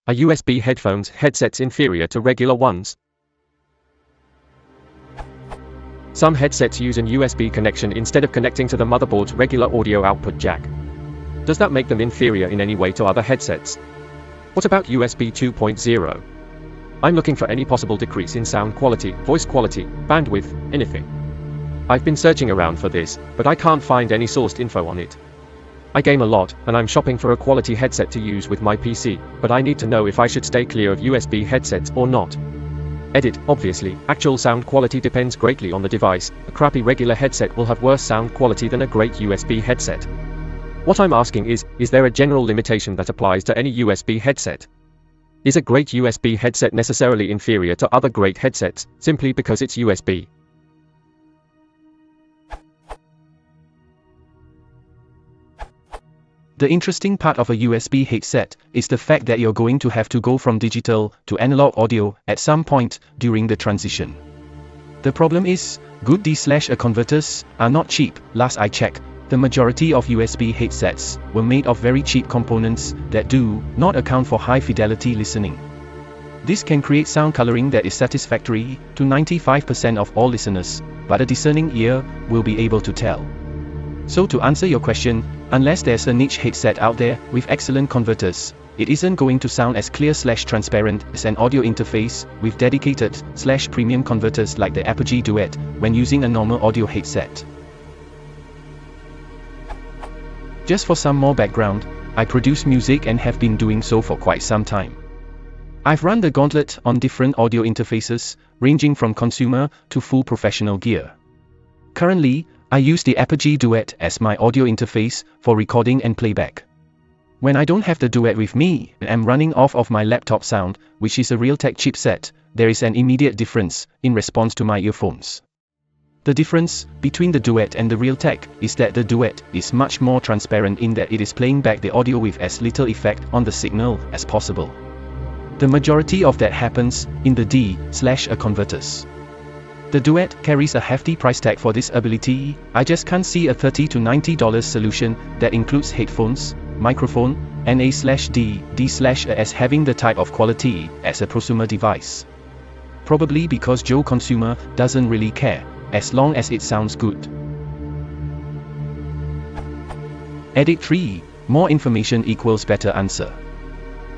Are USB headsets inferior to regular ones? Some headsets use an USB connection instead of connecting to the motherboard's regular audio output jack. Does that make them inferior in any way to other headsets? What about USB 2.0? I'm looking for any possible decrease in sound quality, voice quality, bandwidth, anything. I've been searching around for this, but I can't find any sourced info on it. I game a lot, and I'm shopping for a quality headset to use with my PC, but I need to know if I should stay clear of USB headsets or not. Edit, obviously, actual sound quality depends greatly on the device. A crappy regular headset will have worse sound quality than a great USB headset. What I'm asking is there a general limitation that applies to any USB headset? Is a great USB headset necessarily inferior to other great headsets, simply because it's USB? The interesting part of a USB headset is the fact that you're going to have to go from digital to analog audio at some point during the transition. The problem is, good D/A converters are not cheap. Last I checked, the majority of USB headsets were made of very cheap components that do not account for high-fidelity listening. This can create sound coloring that is satisfactory to 95% of all listeners, but a discerning ear will be able to tell. So to answer your question, unless there's a niche headset out there with excellent converters, it isn't going to sound as clear/transparent as an audio interface with dedicated/premium converters like the Apogee Duet when using a normal audio headset. Just for some more background, I produce music and have been doing so for quite some time. I've run the gauntlet on different audio interfaces, ranging from consumer to full professional gear. Currently, I use the Apogee Duet as my audio interface for recording and playback. When I don't have the Duet with me and am running off of my laptop sound, which is a Realtek chipset, there is an immediate difference in response to my earphones. The difference between the Duet and the Realtek is that the Duet is much more transparent in that it is playing back the audio with as little effect on the signal as possible. The majority of that happens in the D/A converters. The Duet carries a hefty price tag for this ability. I just can't see a $30 to $90 solution that includes headphones, microphone, and A/D/A as having the type of quality as a prosumer device. Probably because Joe Consumer doesn't really care, as long as it sounds good. Edit 3. More information equals better answer.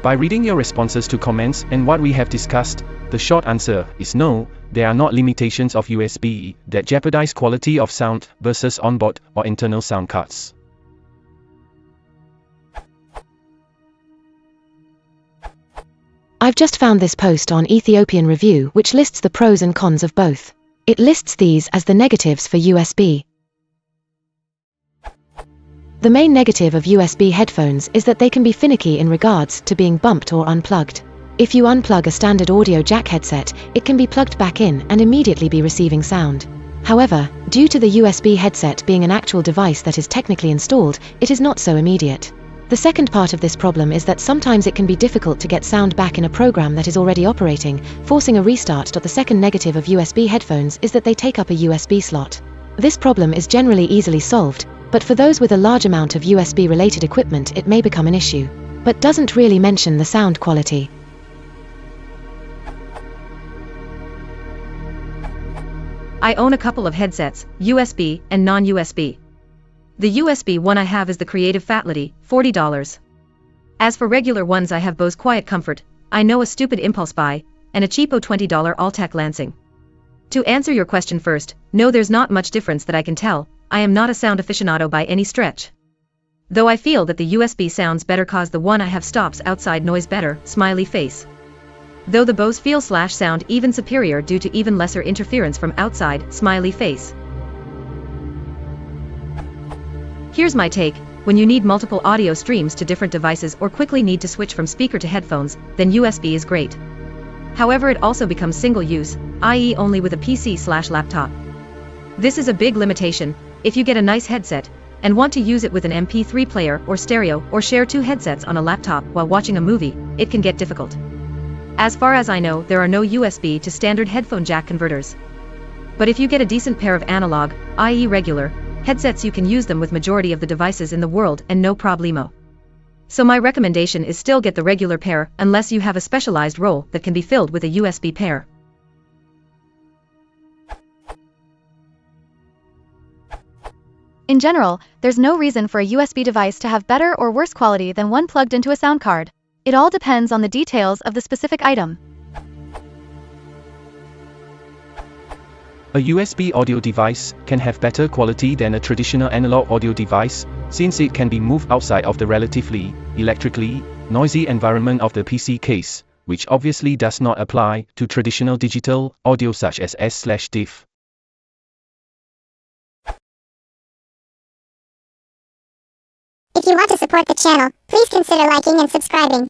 By reading your responses to comments and what we have discussed, the short answer is no, there are not limitations of USB that jeopardize quality of sound versus onboard or internal sound cards. I've just found this post on Ethiopian Review which lists the pros and cons of both. It lists these as the negatives for USB. The main negative of USB headphones is that they can be finicky in regards to being bumped or unplugged. If you unplug a standard audio jack headset, it can be plugged back in and immediately be receiving sound. However, due to the USB headset being an actual device that is technically installed, it is not so immediate. The second part of this problem is that sometimes it can be difficult to get sound back in a program that is already operating, forcing a restart. The second negative of USB headphones is that they take up a USB slot. This problem is generally easily solved, but for those with a large amount of USB-related equipment it may become an issue. But doesn't really mention the sound quality. I own a couple of headsets, USB and non-USB. The USB one I have is the Creative Fatlity, $40. As for regular ones I have Bose Quiet Comfort, I Know a Stupid Impulse Buy, and a cheapo $20 Altec Lansing. To answer your question first, no, there's not much difference that I can tell. I am not a sound aficionado by any stretch. Though I feel that the USB sounds better cause the one I have stops outside noise better, smiley face. Though the Bose feel/sound even superior due to even lesser interference from outside, smiley face. Here's my take: when you need multiple audio streams to different devices or quickly need to switch from speaker to headphones, then USB is great. However, it also becomes single-use, i.e. only with a PC/laptop. This is a big limitation. If you get a nice headset, and want to use it with an MP3 player or stereo or share two headsets on a laptop while watching a movie, it can get difficult. As far as I know, there are no USB to standard headphone jack converters. But if you get a decent pair of analog, i.e. regular, headsets, you can use them with majority of the devices in the world and no problemo. So my recommendation is still get the regular pair unless you have a specialized role that can be filled with a USB pair. In general, there's no reason for a USB device to have better or worse quality than one plugged into a sound card. It all depends on the details of the specific item. A USB audio device can have better quality than a traditional analog audio device, since it can be moved outside of the relatively, electrically, noisy environment of the PC case, which obviously does not apply to traditional digital audio such as S/DIF. If you want to support the channel, please consider liking and subscribing.